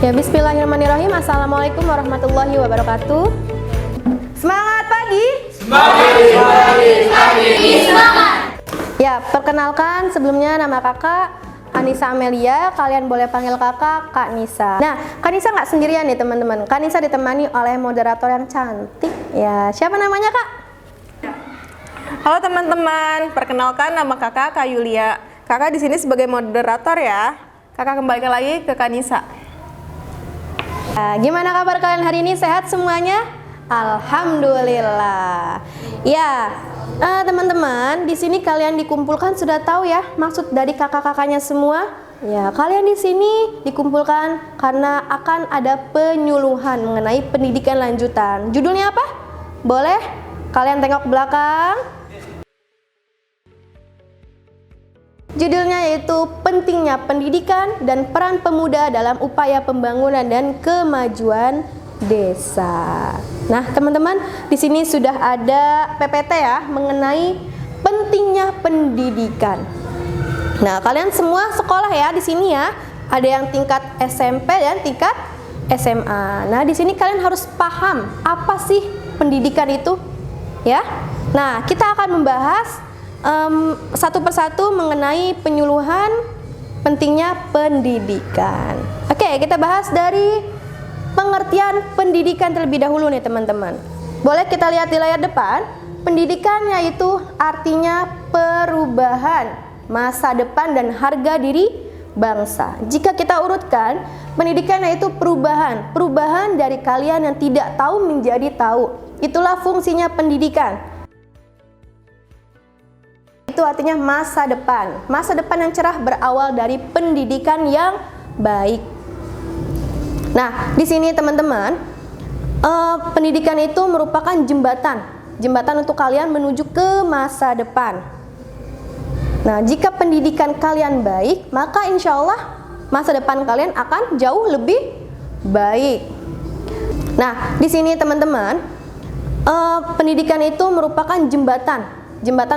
Ya, bismillahirrahmanirrahim. Assalamualaikum warahmatullahi wabarakatuh. Semangat pagi. Semangat. Ya, perkenalkan sebelumnya nama kakak Anissa Amelia. Kalian boleh panggil kakak Kak Nisa. Nah, Kak Nisa nggak sendirian nih teman-teman. Kak Nisa ditemani oleh moderator yang cantik. Ya, siapa namanya Kak? Halo teman-teman, perkenalkan nama kakak Kak Yulia. Kakak di sini sebagai moderator ya. Kakak kembalikan lagi ke Kak Nisa. Gimana kabar kalian hari ini? Sehat semuanya? Alhamdulillah. Ya, teman-teman, di sini kalian dikumpulkan sudah tahu ya maksud dari kakak-kakaknya semua? Ya, kalian di sini dikumpulkan karena akan ada penyuluhan mengenai pendidikan lanjutan. Judulnya apa? Boleh kalian tengok belakang. Judulnya yaitu pentingnya pendidikan dan peran pemuda dalam upaya pembangunan dan kemajuan desa. Nah, teman-teman, di sini sudah ada PPT ya mengenai pentingnya pendidikan. Nah, kalian semua sekolah ya di sini ya. Ada yang tingkat SMP dan tingkat SMA. Nah, di sini kalian harus paham apa sih pendidikan itu, ya. Nah, kita akan membahas satu persatu mengenai penyuluhan pentingnya pendidikan. Oke, kita bahas dari pengertian pendidikan terlebih dahulu nih teman-teman. Boleh kita lihat di layar depan. Pendidikan yaitu artinya perubahan masa depan dan harga diri bangsa. Jika kita urutkan, pendidikan yaitu perubahan dari kalian yang tidak tahu menjadi tahu. Itulah fungsinya pendidikan. Itu artinya masa depan yang cerah berawal dari pendidikan yang baik. Nah, di sini teman-teman, pendidikan itu merupakan jembatan untuk kalian menuju ke masa depan. Nah, jika pendidikan kalian baik, maka insya Allah masa depan kalian akan jauh lebih baik. Nah, di sini teman-teman, pendidikan itu merupakan jembatan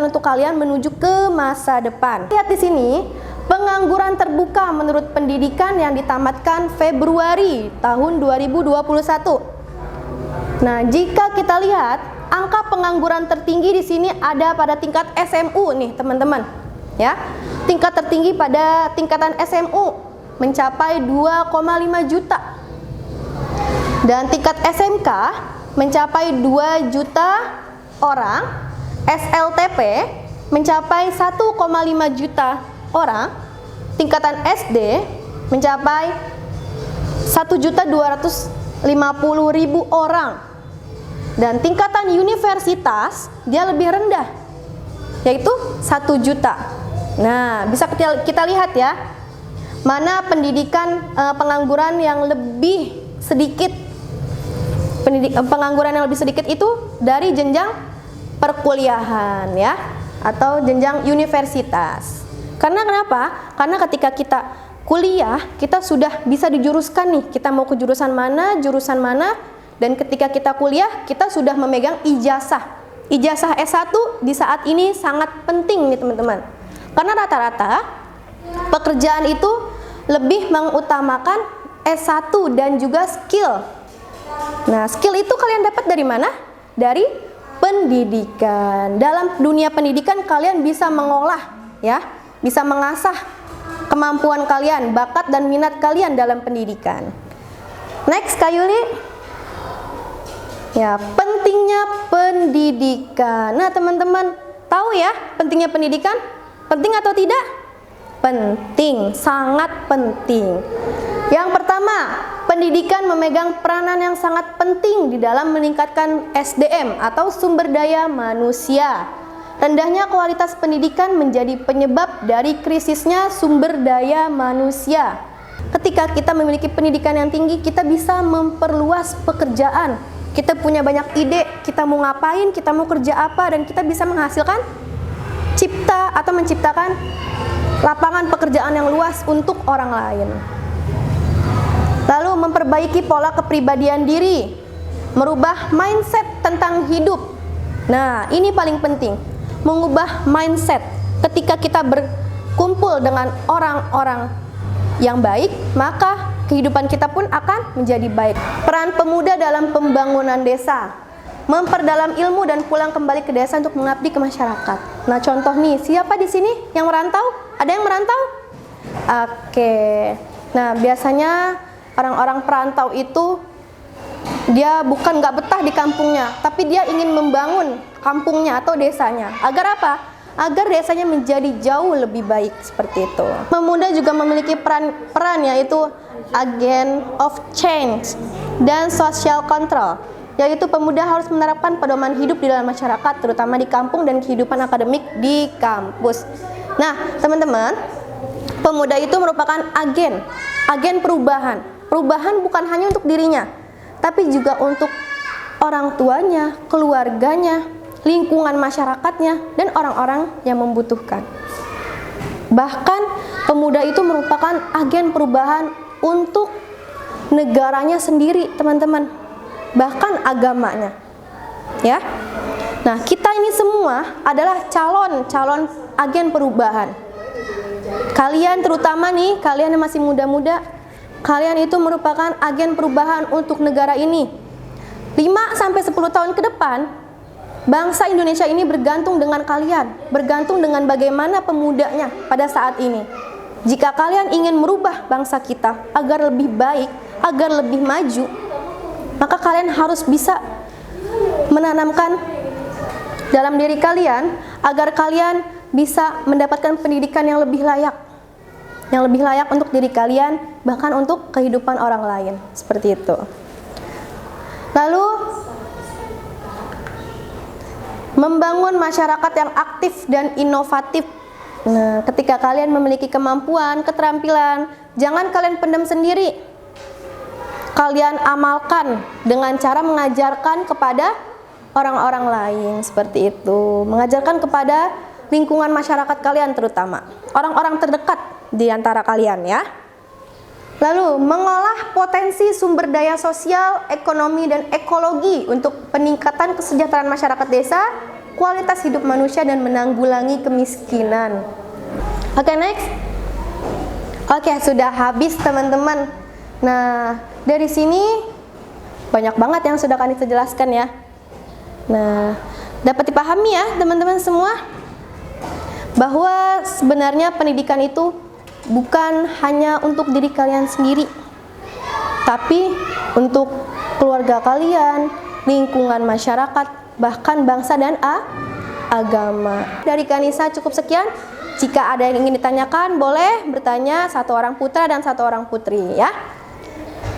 untuk kalian menuju ke masa depan. Lihat di sini, pengangguran terbuka menurut pendidikan yang ditamatkan Februari tahun 2021. Nah, jika kita lihat, angka pengangguran tertinggi di sini ada pada tingkat SMU nih, teman-teman. Ya. Tingkat tertinggi pada tingkatan SMU mencapai 2,5 juta. Dan tingkat SMK mencapai 2 juta orang. SLTP mencapai 1,5 juta orang, tingkatan SD mencapai 1.250.000 orang, dan tingkatan universitas dia lebih rendah, yaitu 1 juta. Nah, bisa kita lihat ya, mana pendidikan pengangguran yang lebih sedikit, pengangguran yang lebih sedikit itu dari jenjang perkuliahan ya, atau jenjang universitas. Karena kenapa? Karena ketika kita kuliah, kita sudah bisa dijuruskan nih, kita mau ke jurusan mana, dan ketika kita kuliah, kita sudah memegang ijazah. Ijazah S1 di saat ini sangat penting nih teman-teman. Karena rata-rata pekerjaan itu lebih mengutamakan S1 dan juga skill. Nah, skill itu kalian dapat dari mana? Dari pendidikan. Dalam dunia pendidikan kalian bisa mengolah ya, bisa mengasah kemampuan kalian, bakat dan minat kalian dalam pendidikan. Next, Kak Yuli. Ya, pentingnya pendidikan. Nah, teman-teman tahu ya pentingnya pendidikan? Penting atau tidak? Penting, sangat penting. Yang pertama, pendidikan memegang peranan yang sangat penting di dalam meningkatkan SDM atau sumber daya manusia. Rendahnya kualitas pendidikan menjadi penyebab dari krisisnya sumber daya manusia. Ketika kita memiliki pendidikan yang tinggi, kita bisa memperluas pekerjaan. Kita punya banyak ide, kita mau ngapain, kita mau kerja apa, dan kita bisa menghasilkan menciptakan lapangan pekerjaan yang luas untuk orang lain. Lalu memperbaiki pola kepribadian diri, merubah mindset tentang hidup. Nah, ini paling penting, mengubah mindset. Ketika kita berkumpul dengan orang-orang yang baik, maka kehidupan kita pun akan menjadi baik. Peran pemuda dalam pembangunan desa, memperdalam ilmu dan pulang kembali ke desa untuk mengabdi ke masyarakat. Nah, contoh nih, siapa di sini yang merantau? Ada yang merantau? Oke. Nah, biasanya orang-orang perantau itu dia bukan nggak betah di kampungnya, tapi dia ingin membangun kampungnya atau desanya. Agar apa? Agar desanya menjadi jauh lebih baik, seperti itu. Pemuda juga memiliki peran yaitu agen of change dan social control, yaitu pemuda harus menerapkan pedoman hidup di dalam masyarakat, terutama di kampung dan kehidupan akademik di kampus. Nah, teman-teman, pemuda itu merupakan agen perubahan. Perubahan bukan hanya untuk dirinya, tapi juga untuk orang tuanya, keluarganya, lingkungan masyarakatnya, dan orang-orang yang membutuhkan. Bahkan pemuda itu merupakan agen perubahan untuk negaranya sendiri, teman-teman. Bahkan agamanya. Ya. Nah, kita ini semua adalah calon agen perubahan. Kalian terutama nih, kalian yang masih muda-muda, kalian itu merupakan agen perubahan untuk negara ini. 5-10 tahun ke depan, bangsa Indonesia ini bergantung dengan kalian, bergantung dengan bagaimana pemudanya pada saat ini. Jika kalian ingin merubah bangsa kita agar lebih baik, agar lebih maju, maka kalian harus bisa menanamkan dalam diri kalian agar kalian bisa mendapatkan pendidikan yang lebih layak untuk diri kalian, bahkan untuk kehidupan orang lain, seperti itu. Lalu membangun masyarakat yang aktif dan inovatif. Nah, ketika kalian memiliki kemampuan, keterampilan, jangan kalian pendam sendiri. Kalian amalkan dengan cara mengajarkan kepada orang-orang lain, seperti itu. Mengajarkan kepada lingkungan masyarakat kalian, terutama orang-orang terdekat di antara kalian, ya. Lalu mengolah potensi sumber daya sosial, ekonomi, dan ekologi untuk peningkatan kesejahteraan masyarakat desa, kualitas hidup manusia, dan menanggulangi kemiskinan. Oke, next. Oke, sudah habis, teman-teman. Nah, dari sini banyak banget yang sudah kami jelaskan, ya. Nah, dapat dipahami ya teman-teman semua, bahwa sebenarnya pendidikan itu bukan hanya untuk diri kalian sendiri, tapi untuk keluarga kalian, lingkungan masyarakat, bahkan bangsa dan agama. Dari Kanisa cukup sekian. Jika ada yang ingin ditanyakan, boleh bertanya, satu orang putra dan satu orang putri, ya.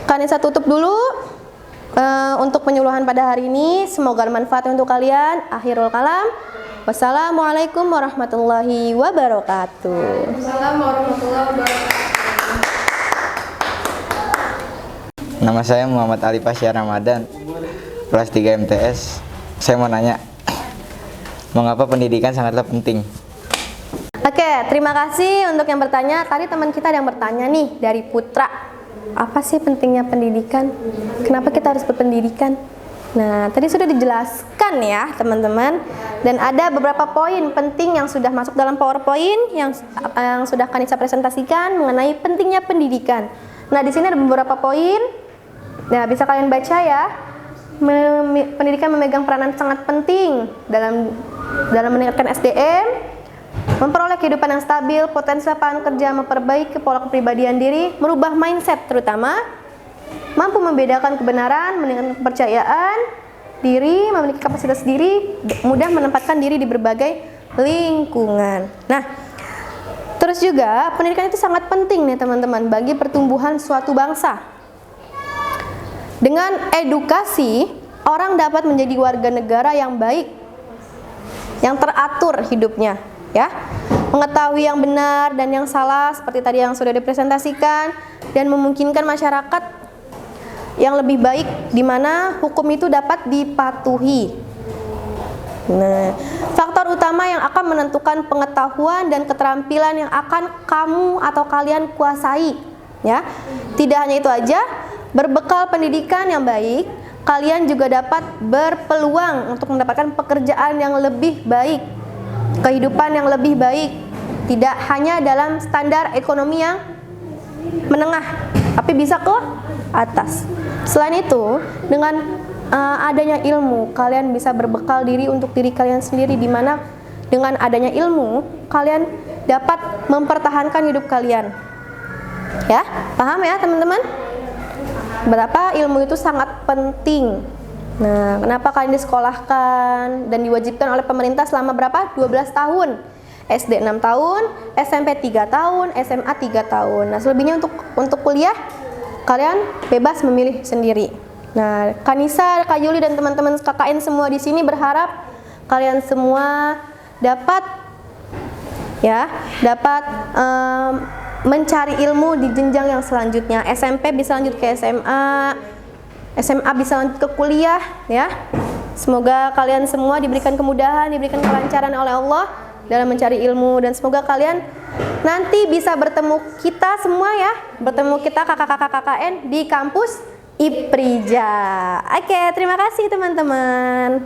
Kanisa tutup dulu untuk penyuluhan pada hari ini. Semoga bermanfaat untuk kalian. Akhirul kalam. Wassalamualaikum warahmatullahi wabarakatuh. Assalamualaikum warahmatullahi wabarakatuh. Nama saya Muhammad Ali Pasya Ramadan, kelas 3 MTS. Saya mau nanya, mengapa pendidikan sangatlah penting? Oke, terima kasih untuk yang bertanya. Tadi teman kita ada yang bertanya nih, dari Putra. Apa sih pentingnya pendidikan? Kenapa kita harus berpendidikan? Nah, tadi sudah dijelaskan ya teman-teman, dan ada beberapa poin penting yang sudah masuk dalam PowerPoint yang sudah Kanisa presentasikan mengenai pentingnya pendidikan. Nah, di sini ada beberapa poin. Nah, bisa kalian baca ya. Pendidikan memegang peranan sangat penting dalam meningkatkan SDM, memperoleh kehidupan yang stabil, potensi lapangan kerja, memperbaiki pola kepribadian diri, merubah mindset terutama, mampu membedakan kebenaran, meningkatkan kepercayaan diri, memiliki kapasitas diri, mudah menempatkan diri di berbagai lingkungan. Nah, terus juga pendidikan itu sangat penting nih teman-teman bagi pertumbuhan suatu bangsa. Dengan edukasi, orang dapat menjadi warga negara yang baik, yang teratur hidupnya, ya. Mengetahui yang benar dan yang salah seperti tadi yang sudah dipresentasikan, dan memungkinkan masyarakat yang lebih baik di mana hukum itu dapat dipatuhi. Nah, faktor utama yang akan menentukan pengetahuan dan keterampilan yang akan kamu atau kalian kuasai, ya. Tidak hanya itu aja, berbekal pendidikan yang baik, kalian juga dapat berpeluang untuk mendapatkan pekerjaan yang lebih baik, kehidupan yang lebih baik, tidak hanya dalam standar ekonomi yang menengah, tapi bisa ke atas. Selain itu, dengan adanya ilmu, kalian bisa berbekal diri untuk diri kalian sendiri, di mana dengan adanya ilmu, kalian dapat mempertahankan hidup kalian. Ya, paham ya teman-teman? Berapa ilmu itu sangat penting. Nah, kenapa kalian disekolahkan dan diwajibkan oleh pemerintah selama berapa? 12 tahun. SD 6 tahun, SMP 3 tahun, SMA 3 tahun. Nah, selebihnya untuk kuliah kalian bebas memilih sendiri. Nah, Kanisa, Kak Yuli dan teman-teman KKN semua di sini berharap kalian semua dapat mencari ilmu di jenjang yang selanjutnya. SMP bisa lanjut ke SMA, SMA bisa lanjut ke kuliah ya. Semoga kalian semua diberikan kemudahan, diberikan kelancaran oleh Allah dalam mencari ilmu, dan semoga kalian nanti bisa bertemu kita semua ya, bertemu kita kakak-kakak KKN di kampus Iprija. Oke, terima kasih teman-teman.